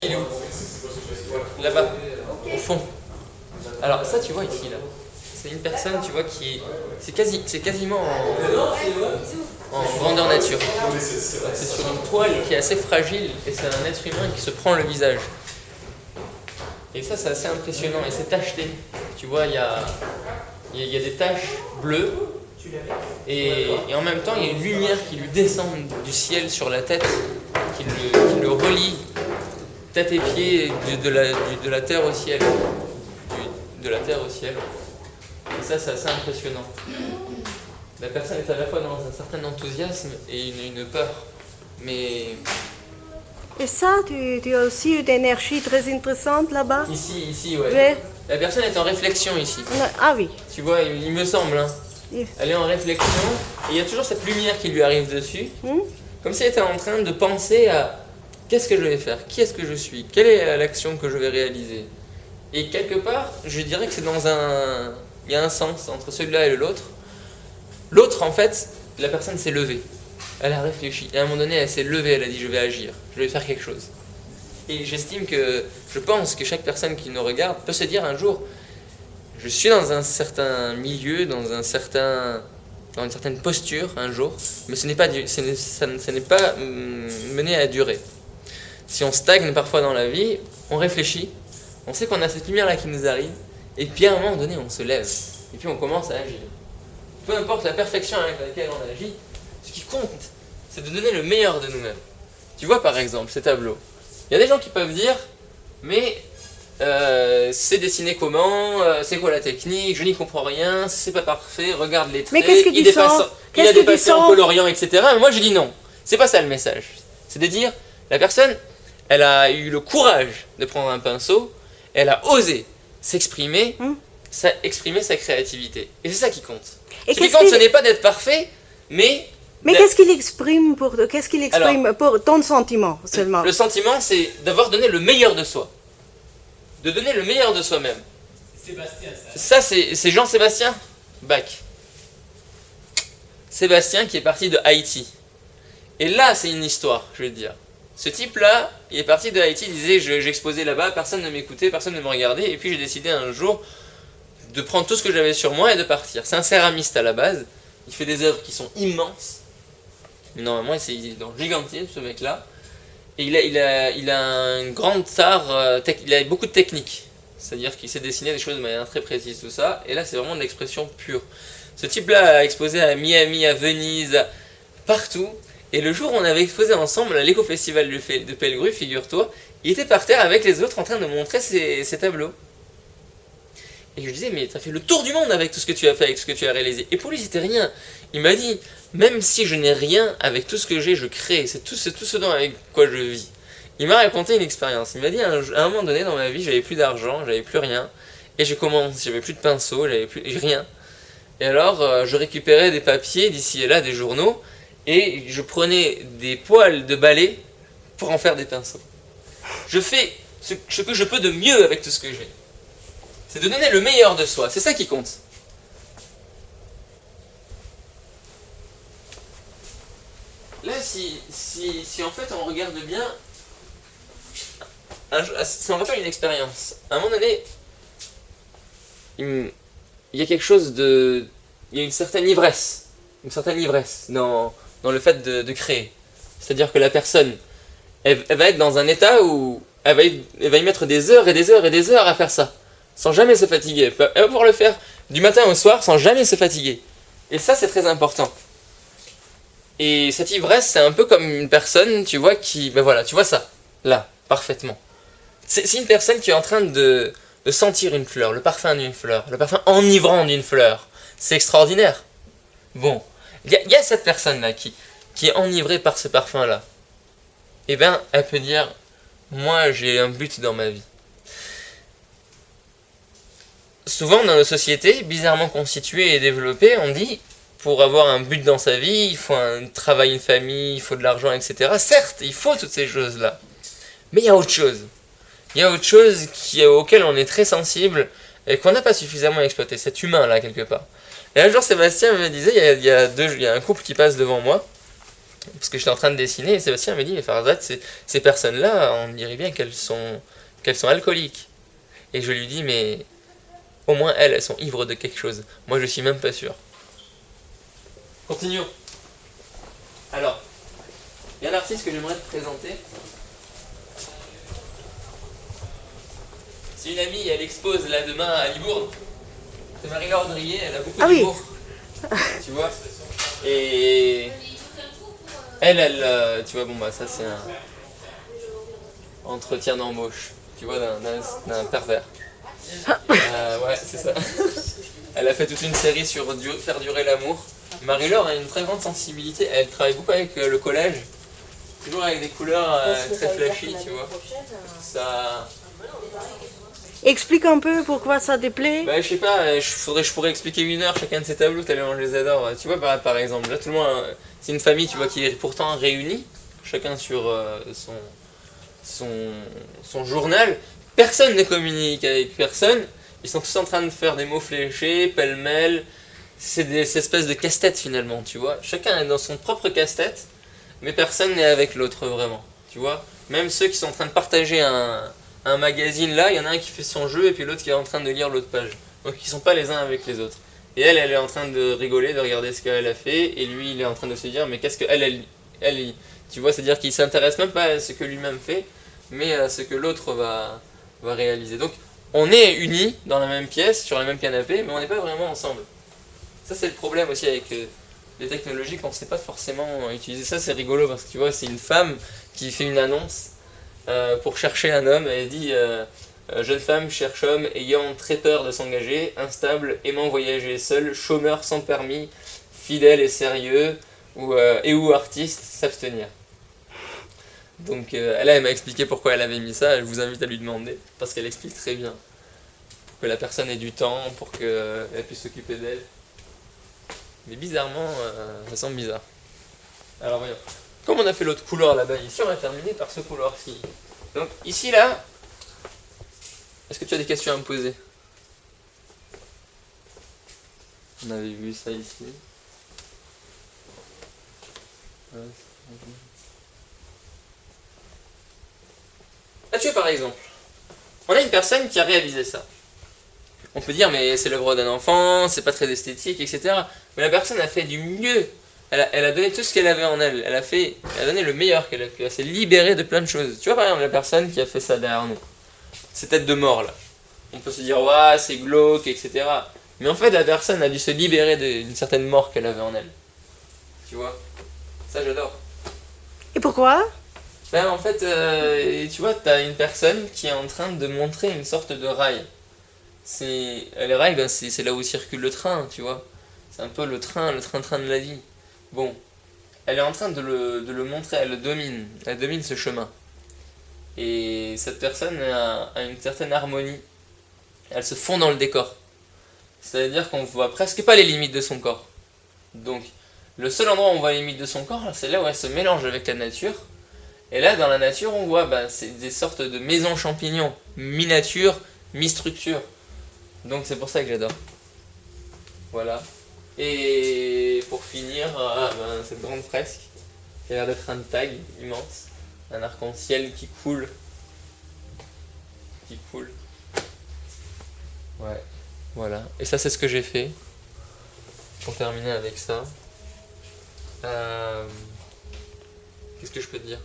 Il est où? Là-bas, au fond. Alors ça, tu vois ici, là, c'est une personne, tu vois, c'est quasiment en grandeur nature. C'est sur une toile qui est assez fragile et c'est un être humain qui se prend le visage. Et ça, c'est assez impressionnant et c'est tacheté. Tu vois, il y a des taches bleues et en même temps, il y a une lumière qui lui descend du ciel sur la tête, qui le relie tête et pieds de la terre au ciel. De la terre au ciel. Et ça, c'est assez impressionnant. La personne est à la fois dans un certain enthousiasme et une peur. Mais Et ça, tu as aussi une énergie très intéressante là-bas? ici, ouais. Ouais. La personne est en réflexion ici. Ah oui. Tu vois, il me semble. Hein. Oui. Elle est en réflexion et il y a toujours cette lumière qui lui arrive dessus. Comme si elle était en train de penser à qu'est-ce que je vais faire, qui est-ce que je suis, quelle est l'action que je vais réaliser. Et quelque part, je dirais que c'est il y a un sens entre celui-là et l'autre. L'autre, en fait, la personne s'est levée. Elle a réfléchi. Et à un moment donné, elle s'est levée, elle a dit je vais agir, je vais faire quelque chose. Et je pense que chaque personne qui nous regarde peut se dire un jour, je suis dans un certain milieu, dans une certaine posture un jour, mais ce n'est pas mené à durer. Si on stagne parfois dans la vie, on réfléchit, on sait qu'on a cette lumière-là qui nous arrive, et puis à un moment donné, on se lève, et puis on commence à agir. Peu importe la perfection avec laquelle on agit, ce qui compte, c'est de donner le meilleur de nous-mêmes. Tu vois par exemple ces tableaux. Il y a des gens qui peuvent dire, mais c'est dessiné comment, c'est quoi la technique, je n'y comprends rien, c'est pas parfait, regarde les traits, Mais qu'est-ce que il a dépassé en coloriant, etc. Mais moi je dis non, c'est pas ça le message. C'est de dire, la personne, elle a eu le courage de prendre un pinceau, elle a osé s'exprimer, exprimer sa créativité. Et c'est ça qui compte. Et ce qui compte, ce n'est pas d'être parfait, mais qu'est-ce qu'il exprime pour ton sentiment seulement? Le sentiment, c'est d'avoir donné le meilleur de soi. De donner le meilleur de soi-même. Sébastien, ça c'est Jean-Sébastien Bach. Sébastien qui est parti de Haïti. Et là, c'est une histoire, je vais te dire. Ce type-là, il est parti de Haïti, il disait j'exposais là-bas, personne ne m'écoutait, personne ne me regardait, et puis j'ai décidé un jour de prendre tout ce que j'avais sur moi et de partir. C'est un céramiste à la base, il fait des œuvres qui sont immenses. Mais normalement, il est dans le gigantisme, ce mec-là. Et il a une grande art, il a beaucoup de techniques. C'est-à-dire qu'il sait dessiner des choses de manière très précise, tout ça. Et là, c'est vraiment de l'expression pure. Ce type-là a exposé à Miami, à Venise, partout. Et le jour où on avait exposé ensemble à l'éco-festival de Pellegru, figure-toi, il était par terre avec les autres en train de montrer ses tableaux. Et je lui disais, mais t'as fait le tour du monde avec tout ce que tu as fait, avec tout ce que tu as réalisé. Et pour lui, c'était rien. Il m'a dit, même si je n'ai rien, avec tout ce que j'ai, je crée. C'est tout ce dont avec quoi je vis. Il m'a raconté une expérience. Il m'a dit, à un moment donné dans ma vie, j'avais plus d'argent, j'avais plus rien. Et j'avais plus de pinceau, j'avais plus rien. Et alors, je récupérais des papiers d'ici et là, des journaux, et je prenais des poils de balai pour en faire des pinceaux. Je fais ce que je peux de mieux avec tout ce que j'ai. C'est de donner le meilleur de soi, c'est ça qui compte. Là, si en fait on regarde bien, ça me rappelle une expérience. À un moment donné, il y a quelque chose de... Il y a une certaine ivresse dans le fait de créer. C'est-à-dire que la personne, elle va être dans un état où elle va y mettre des heures et des heures et des heures à faire ça, sans jamais se fatiguer. Elle va pouvoir le faire du matin au soir sans jamais se fatiguer. Et ça, c'est très important. Et cette ivresse, c'est un peu comme une personne, tu vois, ben voilà, tu vois ça, là, parfaitement. C'est une personne qui est en train de sentir une fleur, le parfum d'une fleur, le parfum enivrant d'une fleur. C'est extraordinaire. Bon, il y a cette personne-là qui est enivrée par ce parfum-là. Eh bien, elle peut dire, moi, j'ai un but dans ma vie. Souvent, dans nos sociétés, bizarrement constituées et développées, on dit, pour avoir un but dans sa vie, il faut un travail, une famille, il faut de l'argent, etc. Certes, il faut toutes ces choses-là. Mais il y a autre chose. Il y a autre chose auquel on est très sensible et qu'on n'a pas suffisamment exploité. Cet humain-là, quelque part. Et un jour, Sébastien me disait, il y a un couple qui passe devant moi. Parce que j'étais en train de dessiner et Sébastien m'a dit, mais Farzad, ces personnes-là, on dirait bien qu'elles sont alcooliques. Et je lui dis, mais au moins elles sont ivres de quelque chose. Moi, je suis même pas sûr. Continuons. Alors, il y a un artiste que j'aimerais te présenter. C'est une amie, elle expose là demain à Libourne. C'est Marie-Laure Drier, elle a beaucoup d'humour. Tu vois. Et elle, tu vois, bon bah ça c'est un entretien d'embauche, tu vois, d'un pervers. Ouais, c'est ça. Elle a fait toute une série sur faire durer l'amour. Marie-Laure a une très grande sensibilité, elle travaille beaucoup avec le collège, toujours avec des couleurs très flashy, tu vois. Ça... Explique un peu pourquoi ça te plaît. Bah, je sais pas, je pourrais expliquer 1 heure chacun de ces tableaux tellement je les adore. Tu vois, par exemple, là tout le monde, c'est une famille, tu vois, qui est pourtant réunie, chacun sur son journal. Personne ne communique avec personne. Ils sont tous en train de faire des mots fléchés, pêle-mêle. C'est des espèces de casse-tête finalement, tu vois. Chacun est dans son propre casse-tête, mais personne n'est avec l'autre vraiment, tu vois. Même ceux qui sont en train de partager un magazine là, il y en a un qui fait son jeu et puis l'autre qui est en train de lire l'autre page. Donc ils sont pas les uns avec les autres. Et elle est en train de rigoler, de regarder ce qu'elle a fait, et lui il est en train de se dire mais qu'est-ce que elle tu vois, c'est-à-dire qu'il s'intéresse même pas à ce que lui-même fait, mais à ce que l'autre va réaliser. Donc on est unis dans la même pièce, sur le même canapé, mais on n'est pas vraiment ensemble. Ça c'est le problème aussi avec les technologies, qu'on ne sait pas forcément utiliser. Ça c'est rigolo parce que tu vois, c'est une femme qui fait une annonce pour chercher un homme. Elle dit jeune femme cherche homme ayant très peur de s'engager, instable, aimant voyager seul, chômeur sans permis, fidèle et sérieux, ou artiste, s'abstenir. Donc elle m'a expliqué pourquoi elle avait mis ça, je vous invite à lui demander, parce qu'elle explique très bien. Pour que la personne ait du temps, pour qu'elle puisse s'occuper d'elle. Mais bizarrement, ça semble bizarre. Alors voyons. Comme on a fait l'autre couleur là-bas, ici on va terminer par ce couloir-ci. Donc ici là, est-ce que tu as des questions à me poser? On avait vu ça ici. Là tu vois par exemple, on a une personne qui a réalisé ça. On peut dire mais c'est l'œuvre d'un enfant, c'est pas très esthétique, etc. Mais la personne a fait du mieux. Elle a donné tout ce qu'elle avait en elle. Elle a donné le meilleur qu'elle a pu. Elle s'est libérée de plein de choses. Tu vois par exemple la personne qui a fait ça derrière nous. Ces têtes de mort là. On peut se dire ouais c'est glauque, etc. Mais en fait la personne a dû se libérer d'une certaine mort qu'elle avait en elle. Tu vois. Ça j'adore. Et pourquoi? Ben, en fait, tu vois, t'as une personne qui est en train de montrer une sorte de rail. Les rails, ben, c'est là où circule le train, tu vois. C'est un peu le train-train de la vie. Bon, elle est en train de le montrer, elle domine ce chemin. Et cette personne a une certaine harmonie. Elle se fond dans le décor. C'est-à-dire qu'on voit presque pas les limites de son corps. Donc, le seul endroit où on voit les limites de son corps, c'est là où elle se mélange avec la nature. Et là, dans la nature, on voit, c'est des sortes de maisons champignons, mi-nature, mi-structure. Donc c'est pour ça que j'adore. Voilà. Et pour finir, cette grande fresque, qui a l'air d'être un tag immense, un arc-en-ciel qui coule. Qui coule. Ouais, voilà. Et ça, c'est ce que j'ai fait. Pour terminer avec ça. Qu'est-ce que je peux te dire?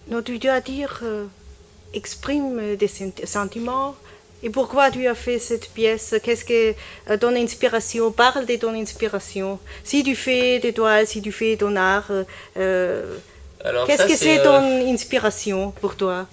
Donc tu dois dire, exprime des sentiments. Et pourquoi tu as fait cette pièce? Qu'est-ce que ton inspiration? Parle de ton inspiration. Si tu fais des toiles, si tu fais ton art, qu'est-ce que c'est ton inspiration pour toi?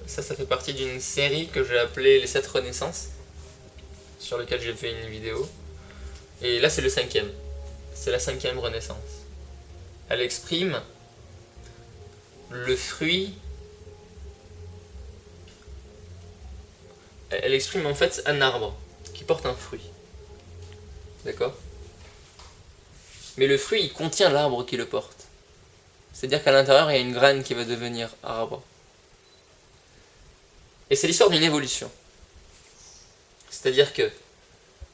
Ça fait partie d'une série que j'ai appelée Les 7 Renaissances, sur laquelle j'ai fait une vidéo. Et là, c'est le 5e. C'est la 5e Renaissance. Elle exprime le fruit. Elle exprime en fait un arbre qui porte un fruit. D'accord? Mais le fruit, il contient l'arbre qui le porte. C'est-à-dire qu'à l'intérieur, il y a une graine qui va devenir arbre. Et c'est l'histoire d'une évolution. C'est-à-dire que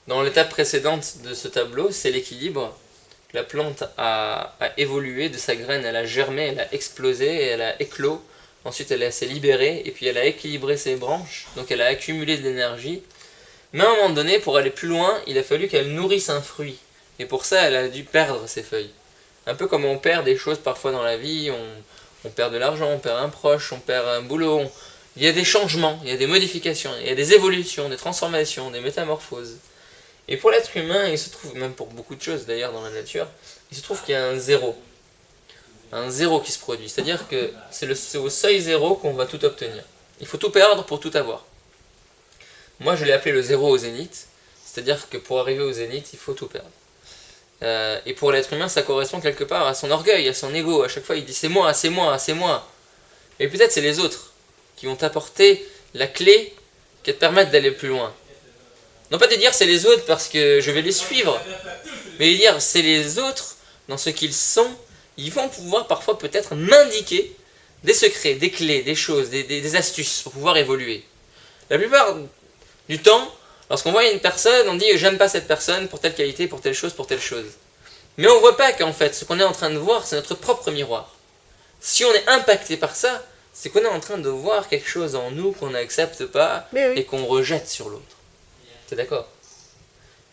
dans l'étape précédente de ce tableau, c'est l'équilibre. La plante a évolué de sa graine, elle a germé, elle a explosé, elle a éclos. Ensuite, elle s'est libérée et puis elle a équilibré ses branches, donc elle a accumulé de l'énergie. Mais à un moment donné, pour aller plus loin, il a fallu qu'elle nourrisse un fruit. Et pour ça, elle a dû perdre ses feuilles. Un peu comme on perd des choses parfois dans la vie, on perd de l'argent, on perd un proche, on perd un boulot. Il y a des changements, il y a des modifications, il y a des évolutions, des transformations, des métamorphoses. Et pour l'être humain, il se trouve, même pour beaucoup de choses d'ailleurs dans la nature, il se trouve qu'il y a un zéro. Un zéro qui se produit. C'est-à-dire que c'est au seuil zéro qu'on va tout obtenir. Il faut tout perdre pour tout avoir. Moi, je l'ai appelé le zéro au zénith. C'est-à-dire que pour arriver au zénith, il faut tout perdre. Et pour l'être humain, ça correspond quelque part à son orgueil, à son ego. À chaque fois, il dit c'est moi, c'est moi, c'est moi. Et peut-être c'est les autres qui vont t'apporter la clé qui va te permettre d'aller plus loin. Non pas de dire c'est les autres parce que je vais les suivre, mais de dire c'est les autres dans ce qu'ils sont. Ils vont pouvoir parfois peut-être m'indiquer des secrets, des clés, des choses, des astuces pour pouvoir évoluer. La plupart du temps, lorsqu'on voit une personne, on dit j'aime pas cette personne pour telle qualité, pour telle chose, pour telle chose. Mais on ne voit pas qu'en fait, ce qu'on est en train de voir, c'est notre propre miroir. Si on est impacté par ça, c'est qu'on est en train de voir quelque chose en nous qu'on n'accepte pas et qu'on rejette sur l'autre. T'es d'accord?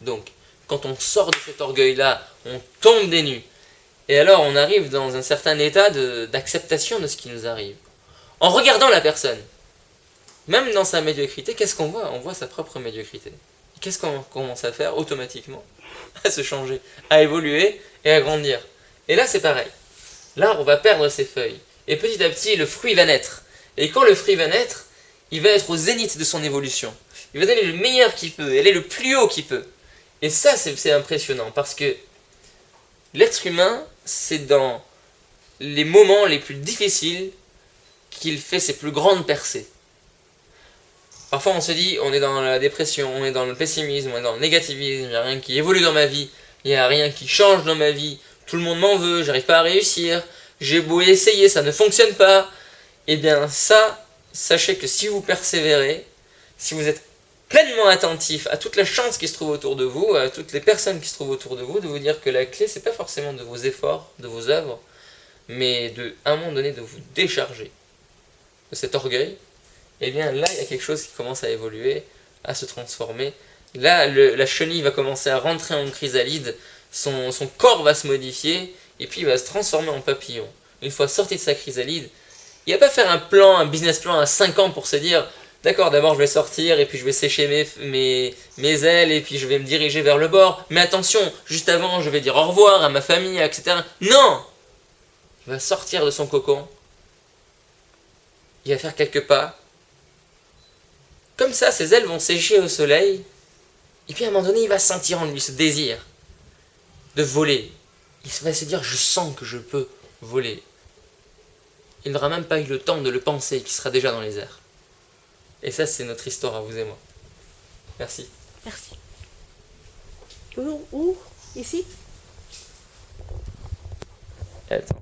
Donc, quand on sort de cet orgueil-là, on tombe des nues. Et alors, on arrive dans un certain état d'acceptation de ce qui nous arrive. En regardant la personne, même dans sa médiocrité, qu'est-ce qu'on voit? On voit sa propre médiocrité. Qu'est-ce qu'on commence à faire automatiquement? À se changer, à évoluer et à grandir. Et là, c'est pareil. L'arbre va perdre ses feuilles. Et petit à petit, le fruit va naître. Et quand le fruit va naître, il va être au zénith de son évolution. Il va donner le meilleur qu'il peut, aller le plus haut qu'il peut. Et ça, c'est impressionnant, parce que l'être humain, c'est dans les moments les plus difficiles qu'il fait ses plus grandes percées. Parfois on se dit, on est dans la dépression, on est dans le pessimisme, on est dans le négativisme, il n'y a rien qui évolue dans ma vie, il n'y a rien qui change dans ma vie, tout le monde m'en veut, j'arrive pas à réussir, j'ai beau essayer, ça ne fonctionne pas. Eh bien ça, sachez que si vous persévérez, si vous êtes pleinement attentif à toute la chance qui se trouve autour de vous, à toutes les personnes qui se trouvent autour de vous dire que la clé, c'est pas forcément de vos efforts, de vos œuvres, mais à un moment donné de vous décharger de cet orgueil. Eh bien là, il y a quelque chose qui commence à évoluer, à se transformer. Là, la chenille va commencer à rentrer en chrysalide, son corps va se modifier, et puis il va se transformer en papillon. Une fois sorti de sa chrysalide, il va pas faire un business plan à 5 ans pour se dire d'accord, d'abord je vais sortir et puis je vais sécher mes ailes et puis je vais me diriger vers le bord. Mais attention, juste avant je vais dire au revoir à ma famille, etc. Non! Il va sortir de son cocon. Il va faire quelques pas. Comme ça, ses ailes vont sécher au soleil. Et puis à un moment donné, il va sentir en lui ce désir de voler. Il va se dire je sens que je peux voler. Il n'aura même pas eu le temps de le penser, qu'il sera déjà dans les airs. Et ça, c'est notre histoire à vous et moi. Merci. Merci. Où? Ici? Attends.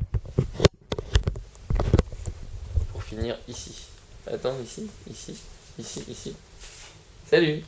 Pour finir, ici. Attends, ici. Salut.